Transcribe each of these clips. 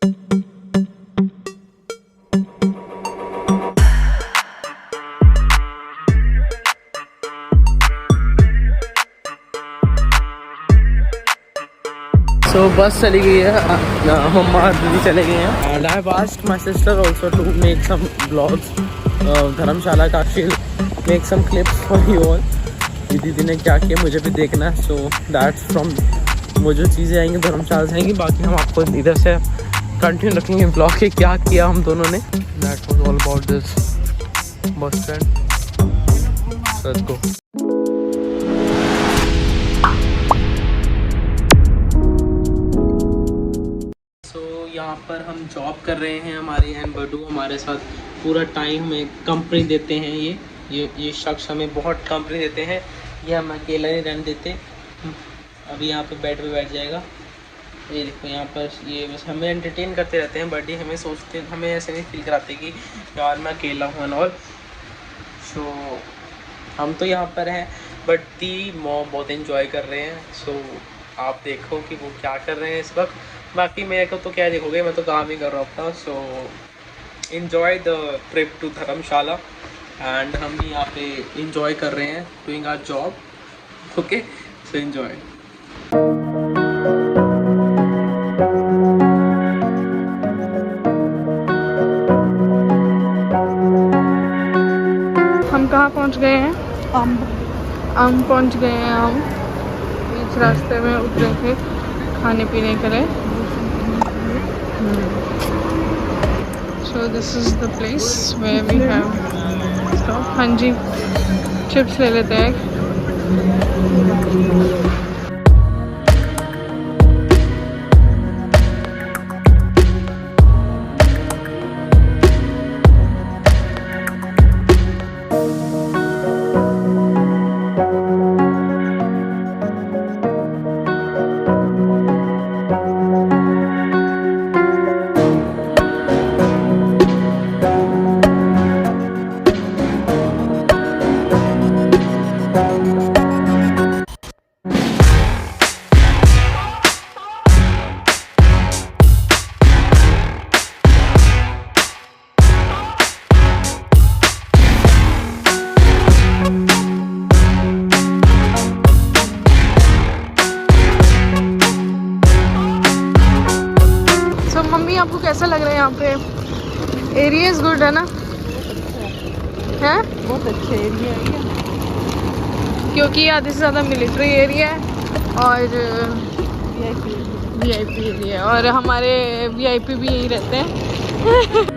So बस चली गई है, मम्मा दीदी चले गए हैं and I have asked my sister also to make some vlogs धर्मशाला का make some clips for you all। दीदी ने क्या किया मुझे भी देखना है, so that's from वो जो चीज़ें आएंगी धर्मशाला से आएंगी, बाकी हम आपको इधर से कंटिन्यू रखेंगे ब्लॉग के क्या किया हम दोनों ने। That was all about this bus stand। So let's go। यहाँ पर हम जॉब कर रहे हैं, हमारे एंड बडू हमारे साथ पूरा टाइम हमें कंपनी देते हैं। ये शख्स हमें बहुत कंपनी देते हैं, ये हम अकेला नहीं रहने देते। अभी यहाँ पे बेड पे बैठ जाएगा, ये देखो यहाँ पर ये बस हमें एंटरटेन करते रहते हैं। बट हमें सोचते हमें ऐसे नहीं फील कराते कि यार मैं अकेला हूँ एंड ऑल। सो हम तो यहाँ पर हैं बट दी मॉम बहुत इन्जॉय कर रहे हैं। सो आप देखो कि वो क्या कर रहे हैं इस वक्त। बाकी मेरे को तो क्या देखोगे, मैं तो काम ही कर रहा हूँ अपना। So enjoy the trip to Dharamshala and हम भी यहाँ पे इन्जॉय कर रहे हैं doing our job. Okay so enjoy. हम कहाँ पहुँच गए हैं? हम पहुँच गए हैं। हम इस रास्ते में उतरे थे खाने पीने के लिए। So this is the place where we have stuff। हाँ जी, चिप्स ले लेते हैं। मम्मी आपको कैसा लग रहा है यहाँ पे? एरिया इज गुड है ना? है बहुत अच्छा एरिया है क्योंकि आधे से ज़्यादा मिलिट्री एरिया है और वीआईपी एरिया है और हमारे वीआईपी भी यहीं रहते हैं।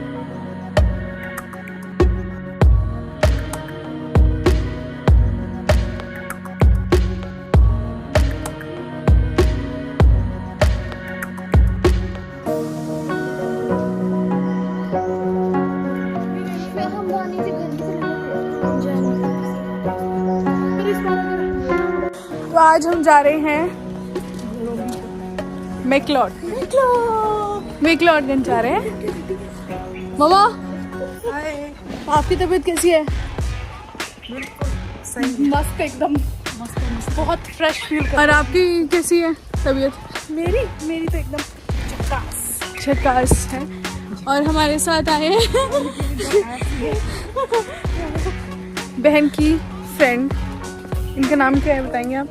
तो आज हम जा रहे हैं मैक्लोडगंज जा रहे हैं। मामा आपकी तबीयत कैसी है? मस्त एकदम बहुत फ्रेश फील कर। और आपकी कैसी है तबीयत? मेरी तो एकदम झकास है। और हमारे साथ आए हैं बहन की फ्रेंड, इनका नाम क्या है बताएंगे आप?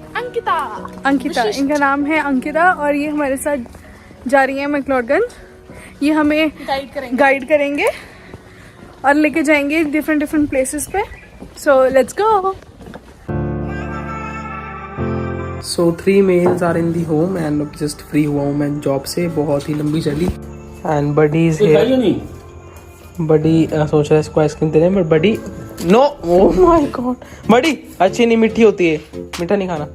अंकिता। इनका नाम है अंकिता और ये हमारे साथ जा रही है मैक्लोडगंज। ये हमें गाइड करेंगे और लेके जाएंगे डिफरेंट प्लेसेस पे। So let's go. So 3 males are in the home and just free हुआ हूँ मैं जॉब से, बहुत ही लंबी चली। And buddy is here. Buddy सोच रहा है इसको आइसक्रीम दे रहे हैं but buddy no, oh my god, बड़ी अच्छी नहीं, मीठी होती है, मीठा नहीं खाना।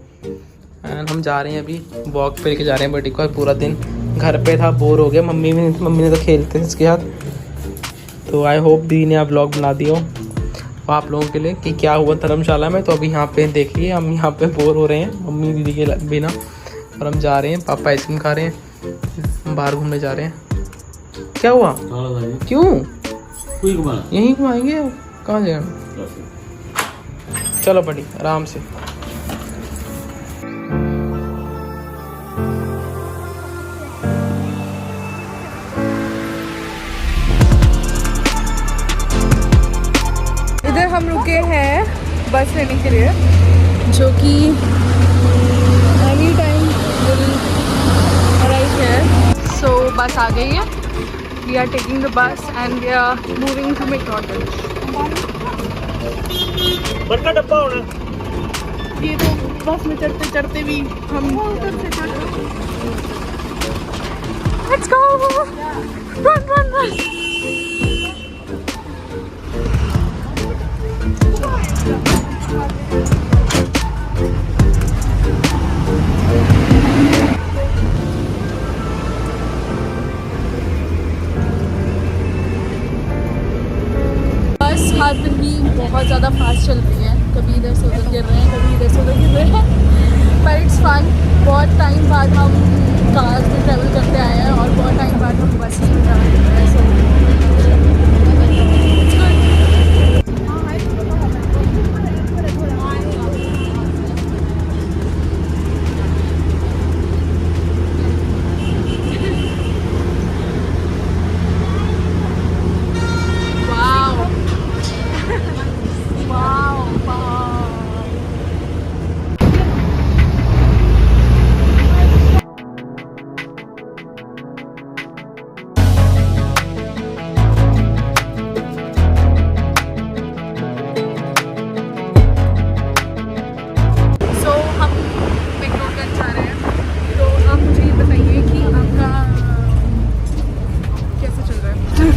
एंड हम जा रहे हैं अभी वॉक पे लेके जा रहे हैं बडी को। पूरा दिन घर पे था, बोर हो गया। मम्मी ने तो खेलते थे इसके साथ। तो आई होप दी ने आप व्लॉग बना दिया हो आप लोगों के लिए कि क्या हुआ धर्मशाला में। तो अभी यहाँ पे देखिए हम यहाँ पे बोर हो रहे हैं मम्मी दीदी के बिना और हम जा रहे हैं। पापा आइसक्रीम खा रहे हैं, बाहर घूमने जा रहे हैं। क्या हुआ? क्यों? यहीं घुमाएंगे, कहाँ जाएंगे? चलो बड़ी आराम से। हम रुके हैं बस लेने के लिए, जो कि एनी टाइम अराइव है। सो बस आ गई है, we are taking the bus and we are moving to McLeodganj. बड़का डब्बा होना, ये तो बस में चढ़ते चढ़ते भी हम Let's go! Run, run, run! बस हाथ भी बहुत ज़्यादा फास्ट चल रही है, कभी इधर से उधर गिर रहे हैं, कभी इधर से उधर गिर रहे हैं, पर इट्स फन। बहुत टाइम बाद हम कार में ट्रैवल करते आए हैं और बहुत टाइम बाद हम बस में ट्रैवल कर रहे हैं, सो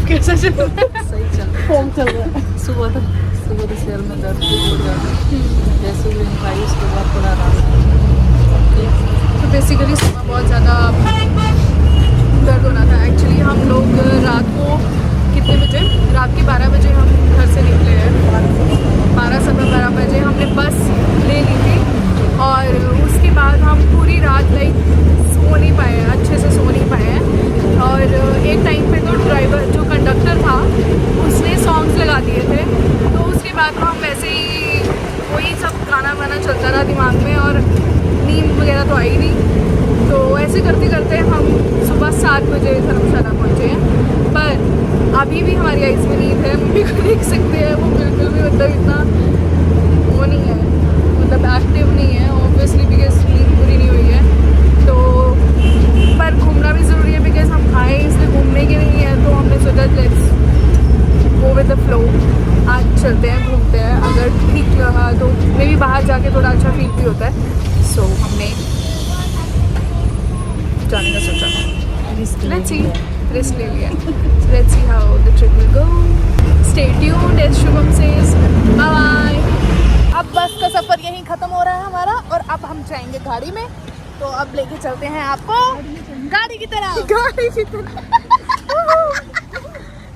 कैसा चल रहा है? सही चल रहा है। फॉर्म चल रहा है। सुबह तो सिर में दर्द हो जाता, जैसे ही खाई उसके बाद थोड़ा आराम। तो बेसिकली सुबह बहुत ज़्यादा दर्द हो रहा था। एक्चुअली हम लोग रात को कितने बजे, रात के 12 बजे हम घर से निकले हैं, 12 बजे हमने बस ले ली थी और उसके बाद हम पूरी रात सो नहीं पाए, अच्छे से सो नहीं पाए हैं। और एक टाइम पे तो ड्राइवर जो कंडक्टर था उसने सॉन्ग्स लगा दिए थे, तो उसके बाद तो हम वैसे ही वही सब गाना वाना चलता रहा दिमाग में और नींद वगैरह तो आई नहीं। तो ऐसे करते करते हम सुबह 7 बजे धर्मशाला पहुँचे हैं, पर अभी भी हमारी आइज़ में नींद है, मम्मी को देख सकते हैं, वो बिल्कुल भी मतलब इतना वो नहीं है, मतलब एक्टिव नहीं है ऑब्वियसली बिकॉज नींद पूरी नहीं हुई है। तो पर घूमना भी ज़रूरी है बिकॉज हम आए इसलिए घूमने के नहीं है, तो हमने सोचा let's go with the flow, आज चलते हैं घूमते हैं, अगर ठीक लगा तो मे भी बाहर जाके थोड़ा अच्छा फील भी होता है। सो हमने जाने का सोचा, लेट्स सी, रिस्क ले लिया, let's see how the trip will go. Stay tuned as Shubham says, bye bye. अब बस का सफ़र यहीं ख़त्म हो रहा है हमारा और अब हम जाएंगे गाड़ी में, तो अब लेके चलते हैं आपको गाड़ी की तरह।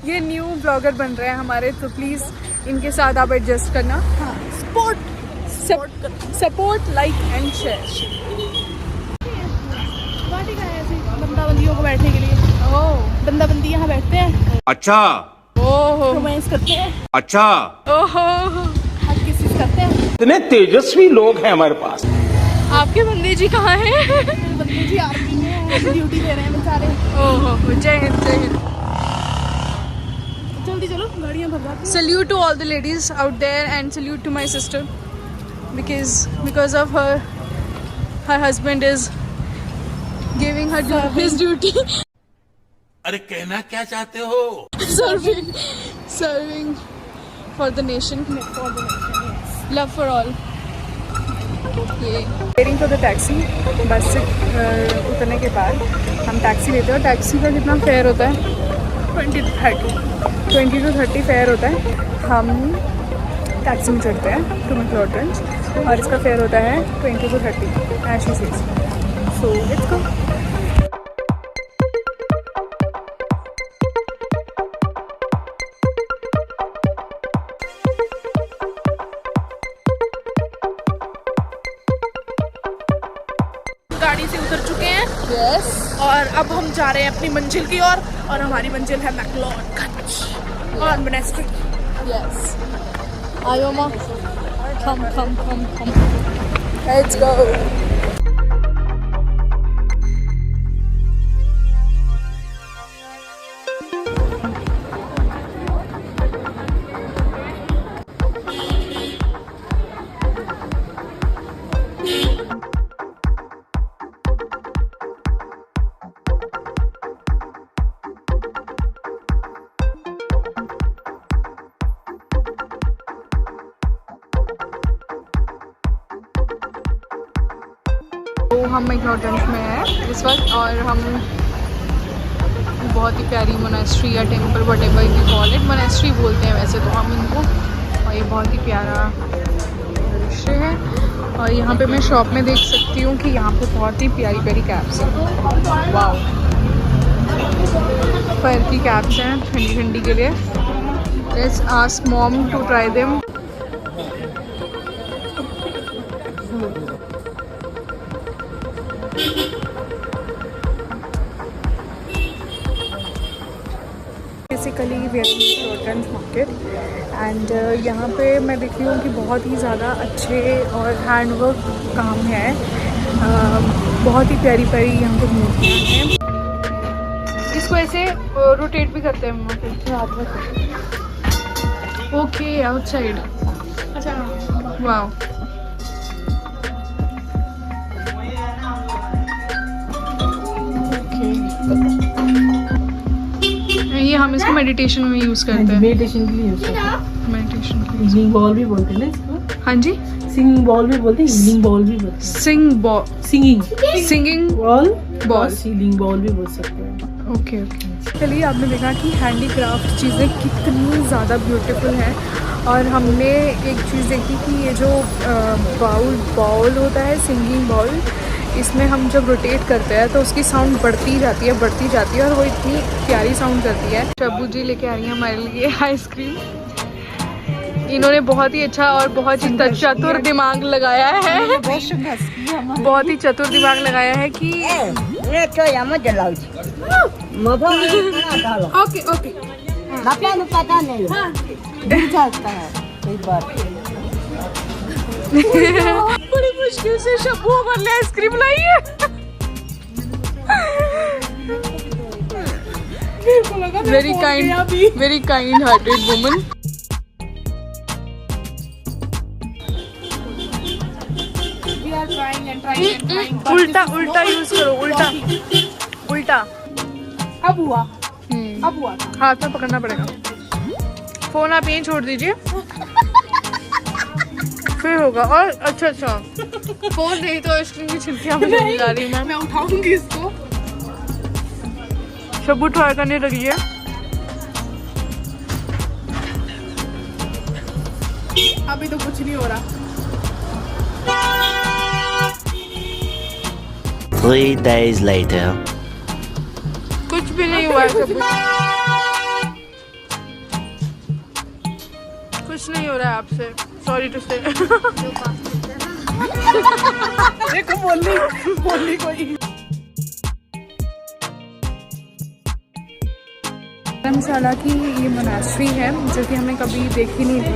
ये न्यू ब्लॉगर बन रहे हैं हमारे, तो प्लीज़ इनके साथ आप एडजस्ट करना। हाँ, सपोर्ट लाइक एंड शेयर। गाड़ी का है ऐसे बंदा-बंदियों को बैठने के लिए। ओह, बंदा-बंदी यहाँ बैठते हैं। अच्छा, ओहो, रोमांस करते हैं। अच्छा, ओहो, आप किस करते हैं? इतने तेजस्वी लोग हैं हमारे पास। आपके बंदे जी कहाँ हैं? बंदे जी आर्मी में ड्यूटी दे रहे हैं बेचारे। ओहो, जय हिंद, जय हिंद। जल्दी चलो, गाड़ियाँ भगा। Salute to all the ladies out there and salute to my sister because of her husband is giving her his duty. अरे कहना क्या चाहते हो? serving for the nation, love for all. Waiting for the taxi. बस से उतरने के बाद हम टैक्सी लेते हैं और टैक्सी का कितना फेयर होता है? 20 to 30 फेयर होता है। हम टैक्सी में चढ़ते हैं टू मैक्लोडगंज और इसका फेयर होता है 20 to 30 as she says. So let's go. गाड़ी से उतर चुके हैं। यस, और अब हम जा रहे हैं अपनी मंजिल की ओर और हमारी मंजिल है मैक्लोडगंज और मोनेस्ट्री। यस, आयो माँ, come. Let's go. हम मैक्लोडगंज में हैं इस वक्त और हम बहुत ही प्यारी मोनेस्ट्री या temple whatever you call it, monastery बोलते हैं वैसे तो हम इनको, और ये बहुत ही प्यारा दृश्य है। और यहाँ पे मैं शॉप में देख सकती हूँ कि यहाँ पे बहुत ही प्यारी प्यारी कैप्स हैं। वाओ, फर की कैप्स हैं ठंडी ठंडी के लिए। Let's ask mom to try them. Basically we are McLeodganj market and यहाँ पे मैं देख रही हूँ कि बहुत ही ज़्यादा अच्छे और हैंडवर्क काम है। बहुत ही प्यारी प्यारी यहाँ पे मूर्तियाँ हैं। इसको ऐसे रोटेट भी करते हैं मम्मा फिर। Okay, outside. अच्छा, वाओ। ये हम इसको मेडिटेशन में यूज करते हैं। मेडिटेशन के लिए यूज करते हैं। मेडिटेशन के लिए। इवनिंग बॉल भी बोलते हैं ना इसको। हाँ जी, सिंगिंग बॉल भी बोलते हैं, इवनिंग बॉल भी बोलते हैं। सिंगिंग बॉल सीलिंग बॉल भी बोल सकते हैं। Okay okay. चलिए, आपने देखा कि हैंडीक्राफ्ट चीज़ें कितनी ज़्यादा ब्यूटीफुल हैं। और हमने एक चीज़ देखी कि ये जो बाउल होता है, सिंगिंग बाउल, इसमें हम जब रोटेट करते हैं तो उसकी साउंड बढ़ती जाती है और वो इतनी प्यारी साउंड करती है। शब्बू जी लेके आ रही हैं हमारे लिए आइसक्रीम। इन्होंने बहुत ही अच्छा और बहुत ही चतुर दिमाग लगाया है। बहुत ही चतुर दिमाग लगाया है कि ओके ओके पता नहीं बड़ी मुश्किल से शब्बू हमारे लिए आइसक्रीम लाई है। Very kind hearted woman. उल्टा यूज करो, उल्टा। अब हुआ। हाथ में पकड़ना पड़ेगा। फोन आप यहीं छोड़ दीजिए, फिर होगा। और अच्छा, फोन नहीं तो आइसक्रीम की छिलकियां मुझे जा रही है। मैं उठाऊंगी इसको। शब्बू ट्राई करने लगी है। अभी तो कुछ नहीं हो रहा। 3 days later. कुछ भी नहीं हुआ है शब्बू, कुछ नहीं हो रहा है आपसे। सॉरी टू से। देखो बोली कोई। धर्मशाला की ये मोनास्ट्री है जो कि हमने कभी देखी नहीं थी,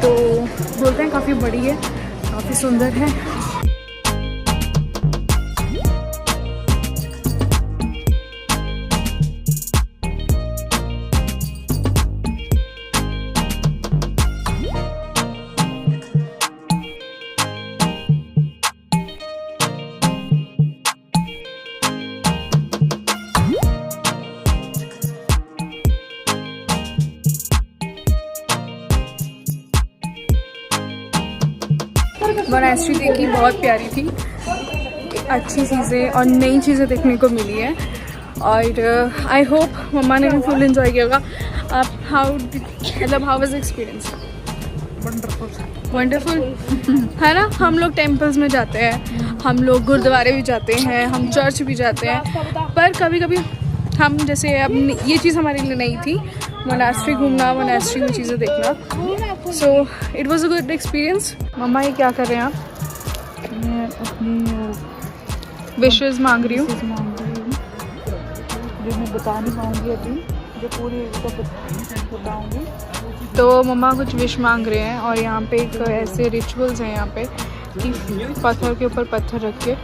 तो बोलते हैं काफ़ी बड़ी है, काफ़ी सुंदर है। मोनास्ट्री देखी, बहुत प्यारी थी। अच्छी चीज़ें और नई चीज़ें देखने को मिली है और आई होप मम्मा ने भी फुल एंजॉय किया होगा। आप हाउ वाज एक्सपीरियंस? वंडरफुल है ना। हम लोग टेम्पल्स में जाते हैं, हम लोग गुरुद्वारे भी जाते हैं, हम चर्च भी जाते हैं, पर कभी कभी हम जैसे अब ये चीज़ हमारे लिए नहीं थी, मोनास्ट्री घूमना, मोनास्ट्री में चीज़ें देखना। So it was a good experience. Mama ये क्या कर रहे हैं आप? मैं अपनी विशेस मांग रही हूँ जो मैं बता नहीं पाऊँगी अभी, जो पूरी बताऊँगी। तो मम्मा कुछ विश मांग रहे हैं और यहाँ पे एक ऐसे रिचुअल्स हैं यहाँ पे कि पत्थर के ऊपर पत्थर रख के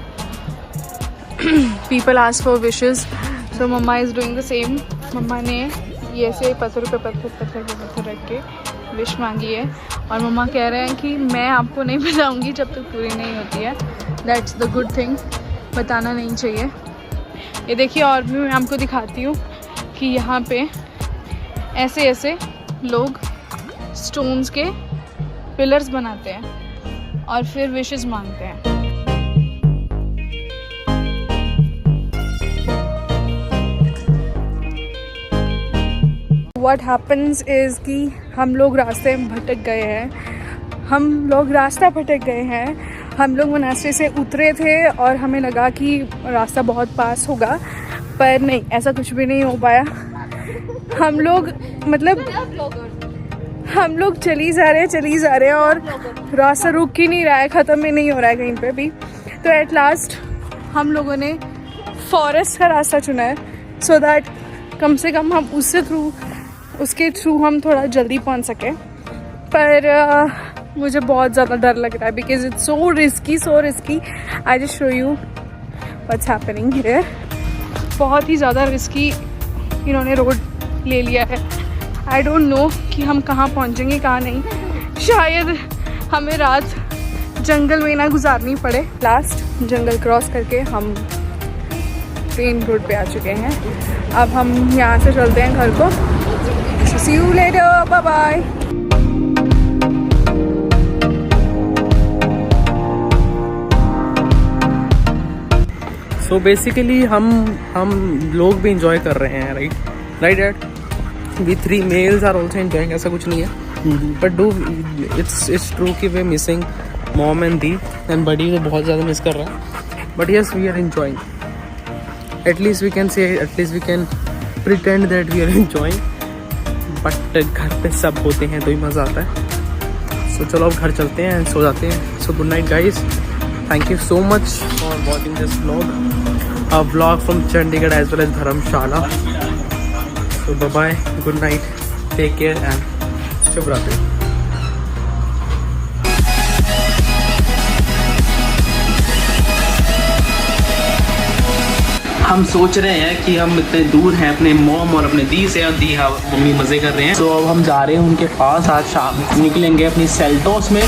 people ask for wishes. So mama is doing the same. Mama ने ये ऐसे पत्थर पे पत्थर रख के विश मांगी है और मम्मा कह रहे हैं कि मैं आपको नहीं बताऊंगी जब तक पूरी नहीं होती है। दैट्स द गुड थिंग, बताना नहीं चाहिए। ये देखिए, और भी मैं आपको दिखाती हूँ कि यहाँ पे ऐसे ऐसे लोग स्टोन्स के पिलर्स बनाते हैं और फिर विशेस मांगते हैं। व्हाट हैपन्स इज़ कि हम लोग रास्ते में भटक गए हैं, रास्ता भटक गए हैं। हम लोग मोनास्ट्री से उतरे थे और हमें लगा कि रास्ता बहुत पास होगा, पर नहीं, ऐसा कुछ भी नहीं हो पाया। हम लोग चली जा रहे हैं और रास्ता रुक ही नहीं रहा है, ख़त्म ही नहीं हो रहा है कहीं पे भी। तो एट लास्ट हम लोगों ने फॉरेस्ट का रास्ता चुना है, सो दैट कम से कम हम उसके थ्रू हम थोड़ा जल्दी पहुंच सकें। पर मुझे बहुत ज़्यादा डर लग रहा है because it's so risky. I just show you what's happening here. बहुत ही ज़्यादा रिस्की इन्होंने रोड ले लिया है। आई डोंट नो कि हम कहाँ पहुँचेंगे कहाँ नहीं। शायद हमें रात जंगल में ना गुजारनी पड़े। लास्ट जंगल क्रॉस करके हम ट्रेन रोड पे आ चुके हैं। अब हम यहाँ से चलते हैं घर को। See you later, bye bye. So basically हम लोग भी इंजॉय कर रहे हैं, right dad? We 3 males are also enjoying, ऐसा कुछ नहीं है। बट डू इट्स ट्रू कि वे मिसिंग मॉम एंड दी एंड बडी को बहुत ज़्यादा मिस कर रहा है। But yes, we are enjoying. At least we can pretend that we are enjoying. But घर पे सब होते हैं तो ही मज़ा आता है। सो चलो अब घर चलते हैं, सो जाते हैं। So good night guys, thank you so much for watching this vlog, a vlog from Chandigarh as well as Dharamshala. So bye bye, good night, take care and Shubh Ratri. हम सोच रहे हैं कि हम इतने दूर हैं अपने मॉम और अपने दी से, और दी मम्मी मज़े कर रहे हैं। तो अब हम जा रहे हैं उनके पास। आज शाम निकलेंगे अपनी सेल्टोस में।